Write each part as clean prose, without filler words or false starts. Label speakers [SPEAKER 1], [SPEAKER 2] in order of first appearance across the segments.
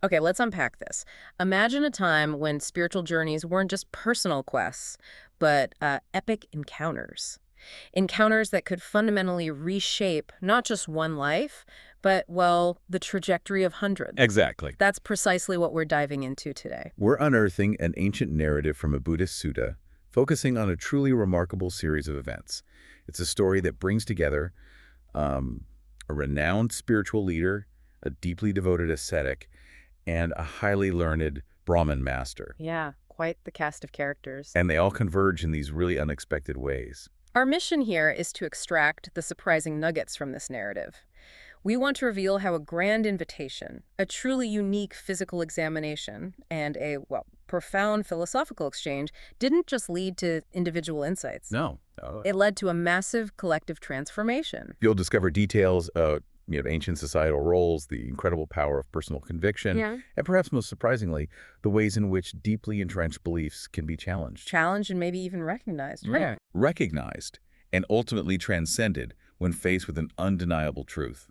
[SPEAKER 1] Okay, let's unpack this. Imagine a time when spiritual journeys weren't just personal quests, but epic encounters. Encounters that could fundamentally reshape not just one life, but, well, the trajectory of hundreds.
[SPEAKER 2] Exactly.
[SPEAKER 1] That's precisely what we're diving into today.
[SPEAKER 2] We're unearthing an ancient narrative from a Buddhist sutta, focusing on a truly remarkable series of events. It's a story that brings together a renowned spiritual leader, a deeply devoted ascetic, and a highly learned Brahmin master.
[SPEAKER 1] Yeah, quite the cast of characters.
[SPEAKER 2] And they all converge in these really unexpected ways.
[SPEAKER 1] Our mission here is to extract the surprising nuggets from this narrative. We want to reveal how a grand invitation, a truly unique physical examination, and a, well, profound philosophical exchange didn't just lead to individual insights.
[SPEAKER 2] No.
[SPEAKER 1] It led to a massive collective transformation.
[SPEAKER 2] You'll discover details of ancient societal roles, the incredible power of personal conviction, and perhaps most surprisingly, the ways in which deeply entrenched beliefs can be challenged.
[SPEAKER 1] Challenged and maybe even recognized, right?
[SPEAKER 2] Yeah. Recognized and ultimately transcended when faced with an undeniable truth.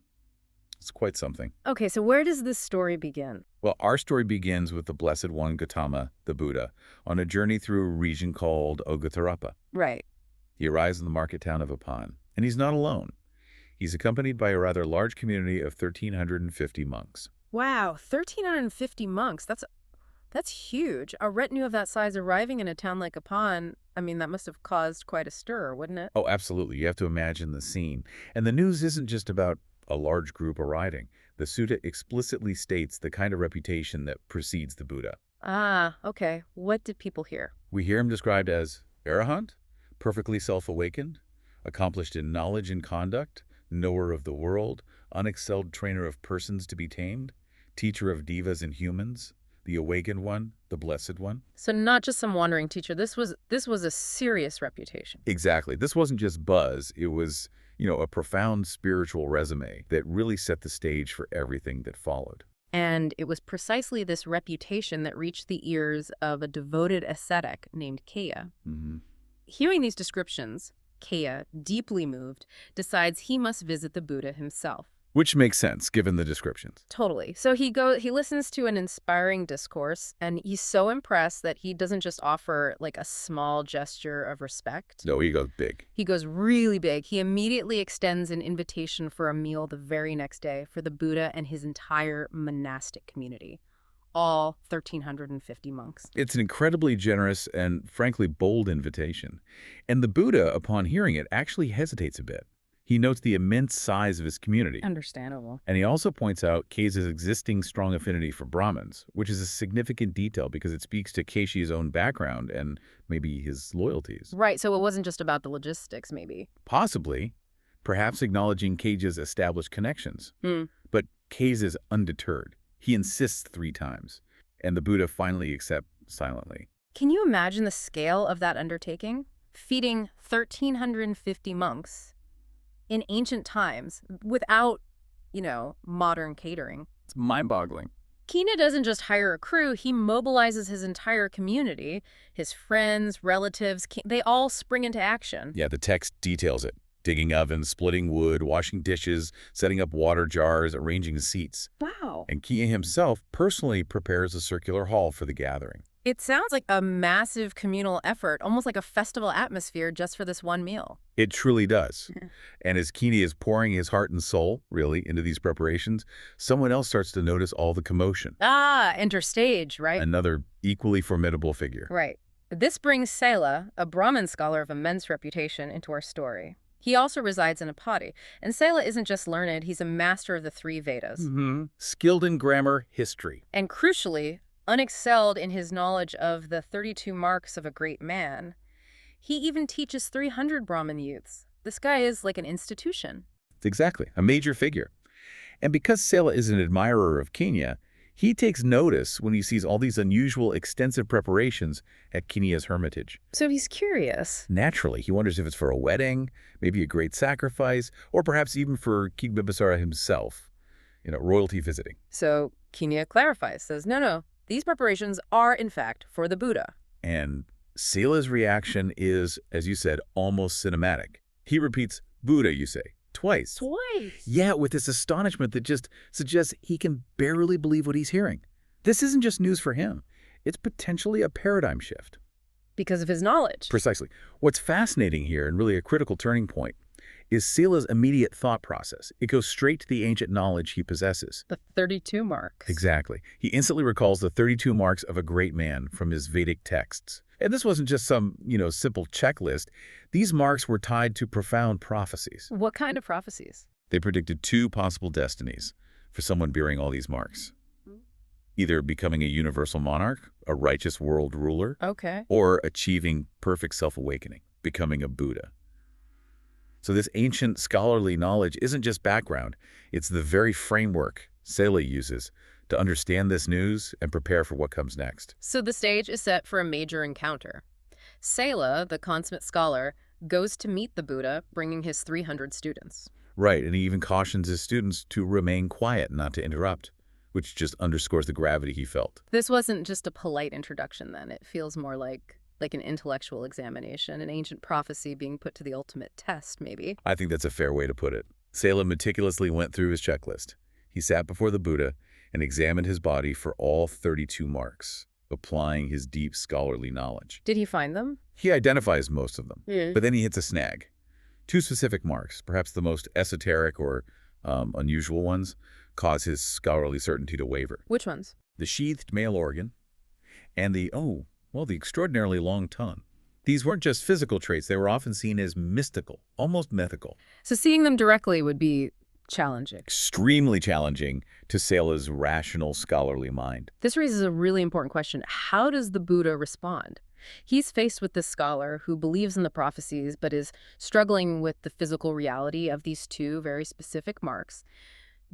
[SPEAKER 2] It's quite something.
[SPEAKER 1] Okay, so where does this story begin?
[SPEAKER 2] Well, our story begins with the Blessed One Gotama, the Buddha, on a journey through a region called Ogotarapa.
[SPEAKER 1] Right.
[SPEAKER 2] He arrives in the market town of Apan, and he's not alone. He's accompanied by a rather large community of 1,350 monks.
[SPEAKER 1] Wow, 1,350 monks. That's huge. A retinue of that size arriving in a town like Apan, I mean, that must have caused quite a stir, wouldn't it?
[SPEAKER 2] Oh, absolutely. You have to imagine the scene. And the news isn't just about a large group arriving. The sutta explicitly states the kind of reputation that precedes the Buddha.
[SPEAKER 1] Ah, okay. What did people hear?
[SPEAKER 2] We hear him described as arahant, perfectly self-awakened, accomplished in knowledge and conduct, knower of the world, unexcelled trainer of persons to be tamed, teacher of devas and humans, the awakened one, the blessed one.
[SPEAKER 1] So not just some wandering teacher. This was a serious reputation.
[SPEAKER 2] Exactly. This wasn't just buzz. It was, a profound spiritual resume that really set the stage for everything that followed.
[SPEAKER 1] And it was precisely this reputation that reached the ears of a devoted ascetic named Keṇiya. Hearing these descriptions, Keṇiya, deeply moved, decides he must visit the Buddha himself.
[SPEAKER 2] Which makes sense, given the descriptions.
[SPEAKER 1] Totally. So he listens to an inspiring discourse, and he's so impressed that he doesn't just offer like a small gesture of respect.
[SPEAKER 2] No, he goes big.
[SPEAKER 1] He goes really big. He immediately extends an invitation for a meal the very next day for the Buddha and his entire monastic community, all 1,350 monks.
[SPEAKER 2] It's an incredibly generous and, frankly, bold invitation. And the Buddha, upon hearing it, actually hesitates a bit. He notes the immense size of his community.
[SPEAKER 1] Understandable.
[SPEAKER 2] And he also points out Keșiya's existing strong affinity for Brahmins, which is a significant detail because it speaks to Keșiya's own background and maybe his loyalties.
[SPEAKER 1] Right, so it wasn't just about the logistics, maybe.
[SPEAKER 2] Possibly, perhaps acknowledging Keșiya's established connections. But Keșiya is undeterred. He insists 3 times, and the Buddha finally accepts silently.
[SPEAKER 1] Can you imagine the scale of that undertaking? Feeding 1,350 monks in ancient times without, modern catering.
[SPEAKER 2] It's mind-boggling.
[SPEAKER 1] Keṇiya doesn't just hire a crew, he mobilizes his entire community. His friends, relatives, they all spring into action.
[SPEAKER 2] Yeah, the text details it. Digging ovens, splitting wood, washing dishes, setting up water jars, arranging seats.
[SPEAKER 1] Wow.
[SPEAKER 2] And Keṇiya himself personally prepares a circular hall for the gathering.
[SPEAKER 1] It sounds like a massive communal effort, almost like a festival atmosphere just for this one meal.
[SPEAKER 2] It truly does. And as Keṇiya is pouring his heart and soul, really, into these preparations, someone else starts to notice all the commotion.
[SPEAKER 1] Enter stage, right?
[SPEAKER 2] Another equally formidable figure.
[SPEAKER 1] Right. This brings Sela, a Brahmin scholar of immense reputation, into our story. He also resides in Apadi. And Sela isn't just learned, he's a master of the 3 Vedas.
[SPEAKER 2] Skilled in grammar, history.
[SPEAKER 1] And crucially, unexcelled in his knowledge of the 32 marks of a great man. He even teaches 300 Brahmin youths. This guy is like an institution.
[SPEAKER 2] Exactly, a major figure. And because Sela is an admirer of Keṇiya, he takes notice when he sees all these unusual, extensive preparations at Keṇiya's hermitage.
[SPEAKER 1] So he's curious.
[SPEAKER 2] Naturally, he wonders if it's for a wedding, maybe a great sacrifice, or perhaps even for King Bibisara himself, royalty visiting.
[SPEAKER 1] So Keṇiya clarifies, says, no, these preparations are, in fact, for the Buddha.
[SPEAKER 2] And Sela's reaction is, as you said, almost cinematic. He repeats, Buddha, you say, twice.
[SPEAKER 1] Twice?
[SPEAKER 2] Yeah, with this astonishment that just suggests he can barely believe what he's hearing. This isn't just news for him. It's potentially a paradigm shift.
[SPEAKER 1] Because of his knowledge.
[SPEAKER 2] Precisely. What's fascinating here, and really a critical turning point, is Sela's immediate thought process. It goes straight to the ancient knowledge he possesses.
[SPEAKER 1] The 32 marks.
[SPEAKER 2] Exactly. He instantly recalls the 32 marks of a great man from his Vedic texts. And this wasn't just some, simple checklist. These marks were tied to profound prophecies.
[SPEAKER 1] What kind of prophecies?
[SPEAKER 2] They predicted two possible destinies for someone bearing all these marks. Either becoming a universal monarch, a righteous world ruler,
[SPEAKER 1] Okay.
[SPEAKER 2] or achieving perfect self-awakening, becoming a Buddha. So this ancient scholarly knowledge isn't just background, it's the very framework Sela uses to understand this news and prepare for what comes next.
[SPEAKER 1] So the stage is set for a major encounter. Sela, the consummate scholar, goes to meet the Buddha, bringing his 300 students.
[SPEAKER 2] Right, and he even cautions his students to remain quiet, not to interrupt, which just underscores the gravity he felt.
[SPEAKER 1] This wasn't just a polite introduction then. It feels more like an intellectual examination, an ancient prophecy being put to the ultimate test, maybe.
[SPEAKER 2] I think that's a fair way to put it. Sela meticulously went through his checklist. He sat before the Buddha and examined his body for all 32 marks, applying his deep scholarly knowledge.
[SPEAKER 1] Did he find them?
[SPEAKER 2] He identifies most of them,
[SPEAKER 1] Yeah.
[SPEAKER 2] but then he hits a snag. Two specific marks, perhaps the most esoteric or unusual ones, cause his scholarly certainty to waver.
[SPEAKER 1] Which ones?
[SPEAKER 2] The sheathed male organ and the extraordinarily long tongue. These weren't just physical traits, they were often seen as mystical, almost mythical.
[SPEAKER 1] So seeing them directly would be challenging.
[SPEAKER 2] Extremely challenging to Sela's rational, scholarly mind.
[SPEAKER 1] This raises a really important question. How does the Buddha respond? He's faced with this scholar who believes in the prophecies but is struggling with the physical reality of these two very specific marks.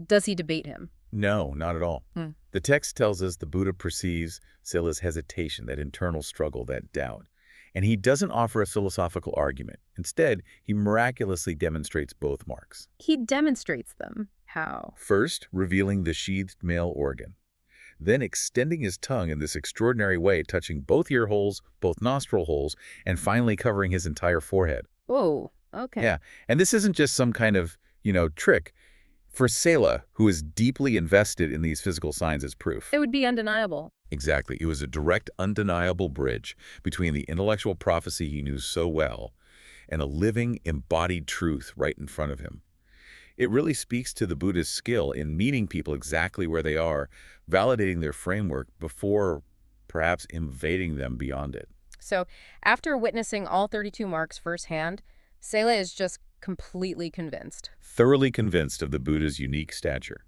[SPEAKER 1] Does he debate him?
[SPEAKER 2] No, not at all. The text tells us the Buddha perceives Sela's hesitation, that internal struggle, that doubt. And he doesn't offer a philosophical argument. Instead, he miraculously demonstrates both marks.
[SPEAKER 1] He demonstrates them. How?
[SPEAKER 2] First, revealing the sheathed male organ. Then extending his tongue in this extraordinary way, touching both ear holes, both nostril holes, and finally covering his entire forehead.
[SPEAKER 1] Oh, okay.
[SPEAKER 2] Yeah, and this isn't just some kind of, trick. For Sela, who is deeply invested in these physical signs as proof.
[SPEAKER 1] It would be undeniable.
[SPEAKER 2] Exactly. It was a direct, undeniable bridge between the intellectual prophecy he knew so well and a living, embodied truth right in front of him. It really speaks to the Buddha's skill in meeting people exactly where they are, validating their framework before perhaps invading them beyond it.
[SPEAKER 1] So after witnessing all 32 marks firsthand, Sela is just completely convinced.
[SPEAKER 2] Thoroughly convinced of the Buddha's unique stature.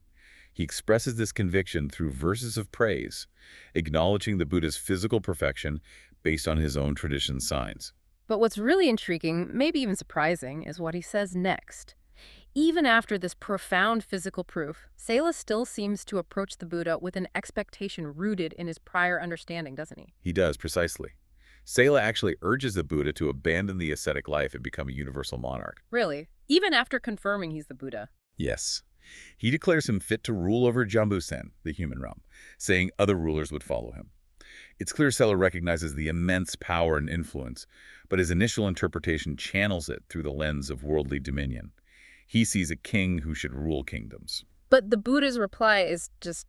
[SPEAKER 2] He expresses this conviction through verses of praise, acknowledging the Buddha's physical perfection based on his own tradition's signs.
[SPEAKER 1] But what's really intriguing, maybe even surprising, is what he says next. Even after this profound physical proof, Sela still seems to approach the Buddha with an expectation rooted in his prior understanding, doesn't he?
[SPEAKER 2] He does, precisely. Sela actually urges the Buddha to abandon the ascetic life and become a universal monarch.
[SPEAKER 1] Really? Even after confirming he's the Buddha?
[SPEAKER 2] Yes. He declares him fit to rule over Jambusen, the human realm, saying other rulers would follow him. It's clear Sela recognizes the immense power and influence, but his initial interpretation channels it through the lens of worldly dominion. He sees a king who should rule kingdoms.
[SPEAKER 1] But the Buddha's reply is just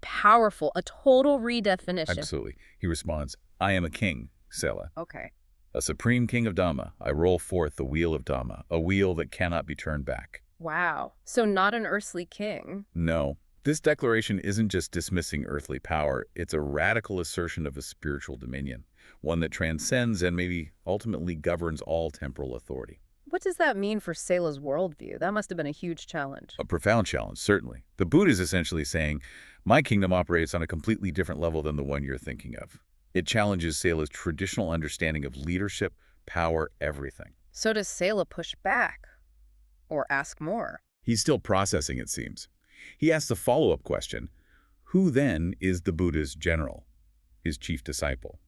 [SPEAKER 1] powerful, a total redefinition.
[SPEAKER 2] Absolutely. He responds, I am a king, Sela.
[SPEAKER 1] Okay.
[SPEAKER 2] A supreme king of Dhamma. I roll forth the wheel of Dhamma, a wheel that cannot be turned back.
[SPEAKER 1] Wow. So not an earthly king.
[SPEAKER 2] No. This declaration isn't just dismissing earthly power, it's a radical assertion of a spiritual dominion, one that transcends and maybe ultimately governs all temporal authority.
[SPEAKER 1] What does that mean for Sela's worldview? That must have been a huge challenge.
[SPEAKER 2] A profound challenge, certainly. The Buddha is essentially saying, my kingdom operates on a completely different level than the one you're thinking of. It challenges Sela's traditional understanding of leadership, power, everything.
[SPEAKER 1] So does Sela push back? Or ask more?
[SPEAKER 2] He's still processing, it seems. He asks a follow-up question. Who then is the Buddha's general, his chief disciple?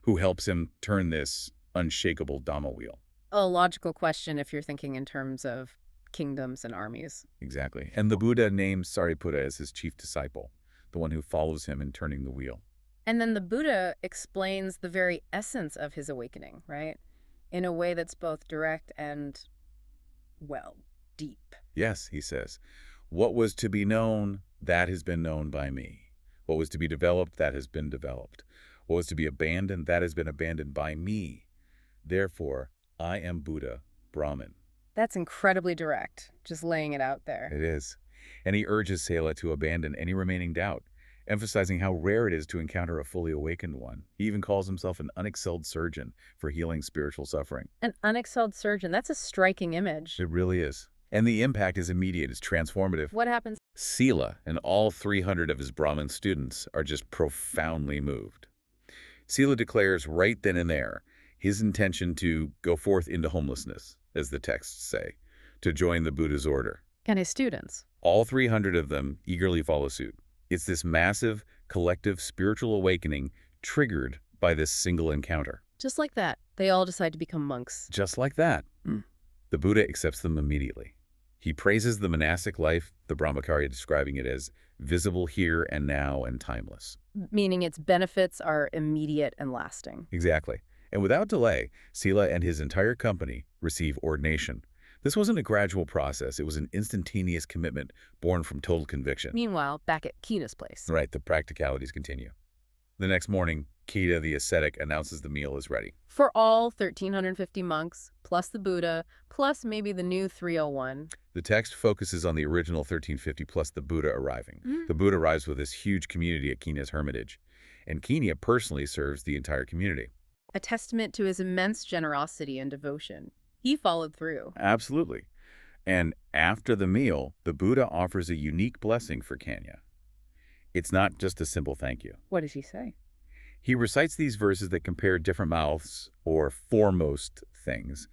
[SPEAKER 2] Who helps him turn this unshakable Dhamma wheel?
[SPEAKER 1] A logical question if you're thinking in terms of kingdoms and armies.
[SPEAKER 2] Exactly. And the Buddha names Sariputta as his chief disciple, the one who follows him in turning the wheel.
[SPEAKER 1] And then the Buddha explains the very essence of his awakening, right? In a way that's both direct and, well, deep.
[SPEAKER 2] Yes, he says, what was to be known, that has been known by me. What was to be developed, that has been developed. What was to be abandoned, that has been abandoned by me. Therefore, I am Buddha, Brahmin.
[SPEAKER 1] That's incredibly direct, just laying it out there.
[SPEAKER 2] It is. And he urges Sela to abandon any remaining doubt, emphasizing how rare it is to encounter a fully awakened one. He even calls himself an unexcelled surgeon for healing spiritual suffering.
[SPEAKER 1] An unexcelled surgeon, that's a striking image.
[SPEAKER 2] It really is. And the impact is immediate, it's transformative.
[SPEAKER 1] What happens?
[SPEAKER 2] Sela and all 300 of his Brahmin students are just profoundly moved. Sela declares right then and there his intention to go forth into homelessness, as the texts say, to join the Buddha's order.
[SPEAKER 1] And his students.
[SPEAKER 2] All 300 of them eagerly follow suit. It's this massive, collective spiritual awakening triggered by this single encounter.
[SPEAKER 1] Just like that, they all decide to become monks.
[SPEAKER 2] Just like that. The Buddha accepts them immediately. He praises the monastic life, the Brahmacharya describing it as visible here and now and timeless.
[SPEAKER 1] Meaning its benefits are immediate and lasting.
[SPEAKER 2] Exactly. And without delay, Sela and his entire company receive ordination. This wasn't a gradual process. It was an instantaneous commitment born from total conviction.
[SPEAKER 1] Meanwhile, back at Keṇiya's place.
[SPEAKER 2] Right, the practicalities continue. The next morning, Keṇiya the ascetic announces the meal is ready.
[SPEAKER 1] For all 1,350 monks, plus the Buddha, plus maybe the new 301.
[SPEAKER 2] The text focuses on the original 1350 plus the Buddha arriving. The Buddha arrives with this huge community at Keṇiya's hermitage, and Keṇiya personally serves the entire community.
[SPEAKER 1] A testament to his immense generosity and devotion. He followed through.
[SPEAKER 2] Absolutely. And after the meal, the Buddha offers a unique blessing for Keṇiya. It's not just a simple thank you.
[SPEAKER 1] What does he say?
[SPEAKER 2] He recites these verses that compare different mouths or foremost things,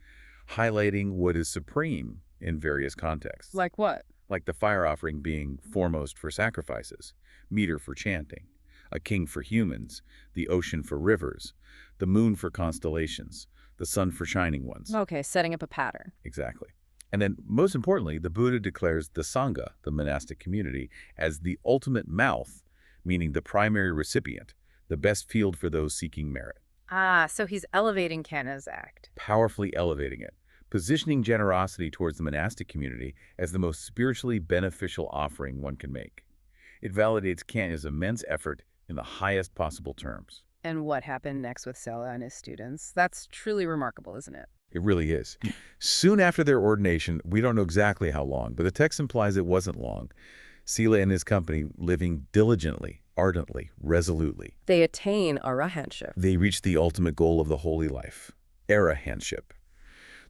[SPEAKER 2] highlighting what is supreme in various contexts.
[SPEAKER 1] Like what?
[SPEAKER 2] Like the fire offering being foremost for sacrifices, meter for chanting, a king for humans, the ocean for rivers, the moon for constellations, the sun for shining ones.
[SPEAKER 1] Okay, setting up a pattern.
[SPEAKER 2] Exactly. And then, most importantly, the Buddha declares the Sangha, the monastic community, as the ultimate mouth, meaning the primary recipient, the best field for those seeking merit.
[SPEAKER 1] Ah, so he's elevating Keṇiya's act.
[SPEAKER 2] Powerfully elevating it, positioning generosity towards the monastic community as the most spiritually beneficial offering one can make. It validates Keṇiya's immense effort in the highest possible terms.
[SPEAKER 1] And what happened next with Sela and his students? That's truly remarkable, isn't it?
[SPEAKER 2] It really is. Soon after their ordination, we don't know exactly how long, but the text implies it wasn't long. Sela and his company living diligently, ardently, resolutely.
[SPEAKER 1] They attain arahantship.
[SPEAKER 2] They reach the ultimate goal of the holy life, arahantship.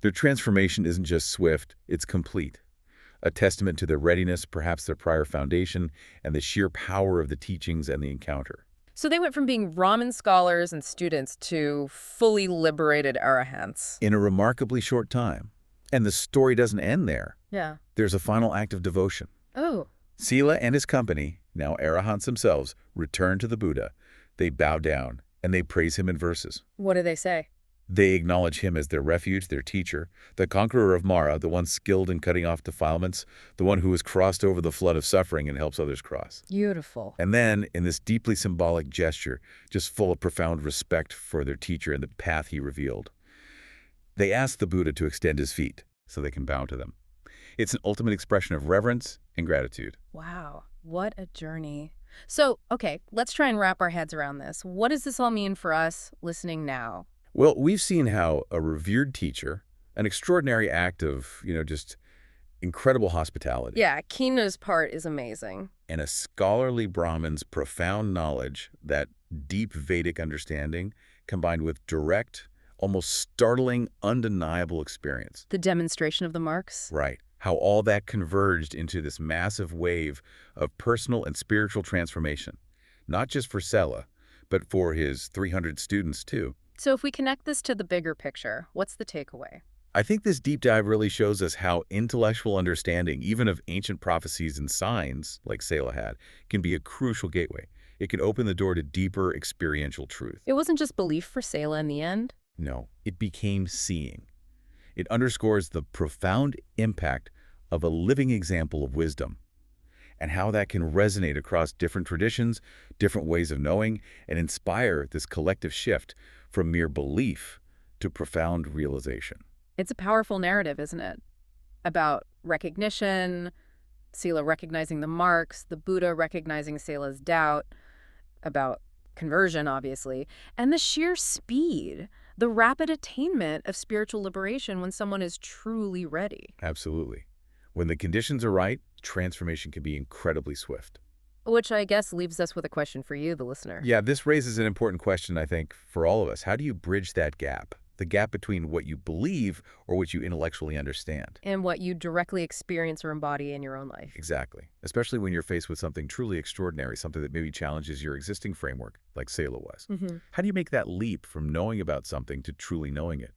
[SPEAKER 2] Their transformation isn't just swift, it's complete. A testament to their readiness, perhaps their prior foundation, and the sheer power of the teachings and the encounter.
[SPEAKER 1] So they went from being Brahmin scholars and students to fully liberated arahants.
[SPEAKER 2] In a remarkably short time. And the story doesn't end there.
[SPEAKER 1] Yeah.
[SPEAKER 2] There's a final act of devotion.
[SPEAKER 1] Oh.
[SPEAKER 2] Sela and his company, now arahants themselves, return to the Buddha. They bow down, and they praise him in verses.
[SPEAKER 1] What do they say?
[SPEAKER 2] They acknowledge him as their refuge, their teacher, the conqueror of Mara, the one skilled in cutting off defilements, the one who has crossed over the flood of suffering and helps others cross.
[SPEAKER 1] Beautiful.
[SPEAKER 2] And then, in this deeply symbolic gesture, just full of profound respect for their teacher and the path he revealed, they ask the Buddha to extend his feet so they can bow to them. It's an ultimate expression of reverence and gratitude.
[SPEAKER 1] Wow, what a journey. So, okay, let's try and wrap our heads around this. What does this all mean for us listening now?
[SPEAKER 2] Well, we've seen how a revered teacher, an extraordinary act of, just incredible hospitality.
[SPEAKER 1] Yeah, Keṇiya's part is amazing.
[SPEAKER 2] And a scholarly Brahmin's profound knowledge, that deep Vedic understanding, combined with direct, almost startling, undeniable experience.
[SPEAKER 1] The demonstration of the marks?
[SPEAKER 2] Right. How all that converged into this massive wave of personal and spiritual transformation, not just for Sela, but for his 300 students too.
[SPEAKER 1] So if we connect this to the bigger picture, what's the takeaway?
[SPEAKER 2] I think this deep dive really shows us how intellectual understanding, even of ancient prophecies and signs, like Sela had, can be a crucial gateway. It can open the door to deeper experiential truth.
[SPEAKER 1] It wasn't just belief for Sela in the end?
[SPEAKER 2] No, it became seeing. It underscores the profound impact of a living example of wisdom, and how that can resonate across different traditions, different ways of knowing, and inspire this collective shift from mere belief to profound realization.
[SPEAKER 1] It's a powerful narrative, isn't it? About recognition, Sela recognizing the marks, the Buddha recognizing Sela's doubt. about conversion, obviously, and the sheer speed, the rapid attainment of spiritual liberation when someone is truly ready.
[SPEAKER 2] Absolutely. When the conditions are right, transformation can be incredibly swift.
[SPEAKER 1] Which I guess leaves us with a question for you, the listener.
[SPEAKER 2] Yeah, this raises an important question, I think, for all of us. How do you bridge that gap? The gap between what you believe or what you intellectually understand.
[SPEAKER 1] And what you directly experience or embody in your own life.
[SPEAKER 2] Exactly. Especially when you're faced with something truly extraordinary, something that maybe challenges your existing framework, like Sela was. How do you make that leap from knowing about something to truly knowing it?